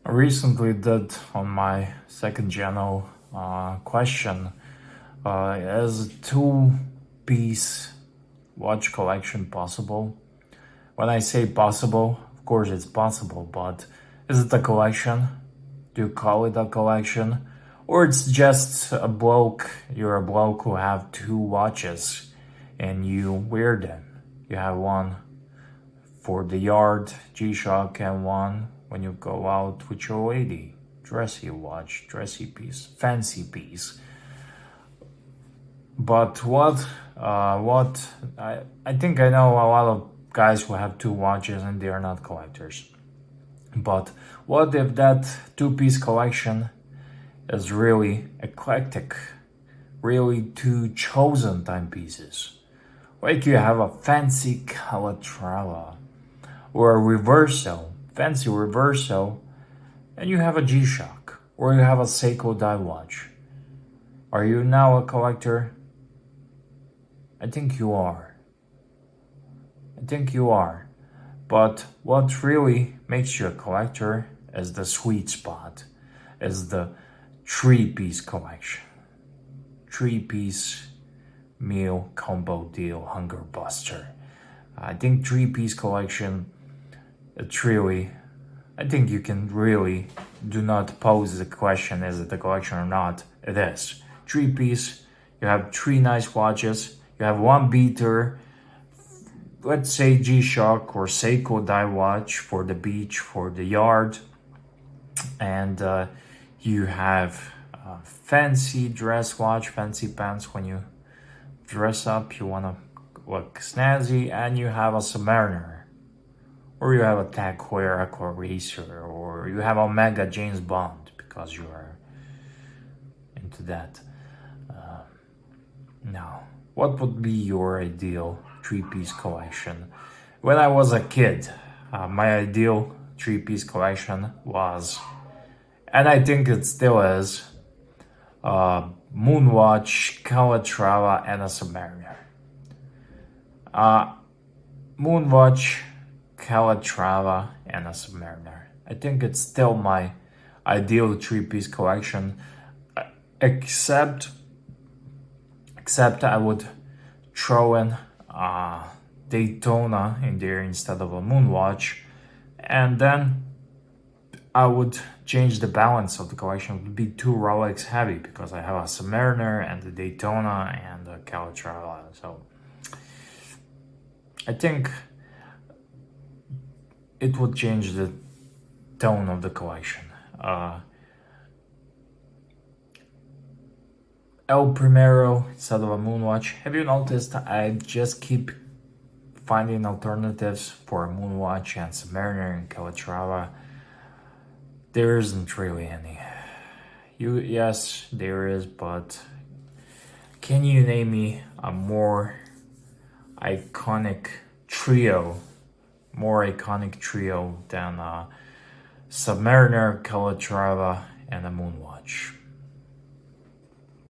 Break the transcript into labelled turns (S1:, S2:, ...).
S1: I recently did on my second channel question is a two-piece watch collection possible? When I say possible, of course it's possible, but is it a collection? Do you call it a collection? Or it's just you're a bloke who have two watches and you wear them. You have one for the yard, G-Shock, and one when you go out with your lady. Dressy watch, dressy piece, fancy piece. But I think I know a lot of guys who have two watches and they are not collectors. But what if that two-piece collection is really eclectic, really two chosen timepieces? Like you have a fancy Calatrava or a Reverso, fancy Reverso, and you have a G-Shock or you have a Seiko dive watch. Are you now a collector? I think you are. I think you are. But what really makes you a collector is the sweet spot, is the three-piece collection. Three-piece meal combo deal hunger buster. I think three-piece collection, I think you can really do not pose the question, is it a collection or not? It is. Three-piece, you have three nice watches, you have one beater, let's say G-Shock or Seiko dive watch for the beach, for the yard, and you have a fancy dress watch, fancy pants when you dress up, you want to look snazzy, and you have a Submariner, or you have a Tag Heuer Aqua Racer, or you have Omega James Bond because you are into that. Now, what would be your ideal three-piece collection? When I was a kid, my ideal three-piece collection was, and I think it still is, Moonwatch, Calatrava, and a Submariner. Moonwatch, Calatrava, and a Submariner. I think it's still my ideal three-piece collection, except I would throw in Daytona in there instead of a Moonwatch, and then I would change the balance of the collection. It would be too Rolex heavy because I have a Submariner and the Daytona and the Calatrava. So I think it would change the tone of the collection. El Primero instead of a Moonwatch. Have you noticed I just keep finding alternatives for a Moonwatch and Submariner and Calatrava? There isn't really any. Yes, there is, but can you name me a more iconic trio than a Submariner, Calatrava, and a Moonwatch?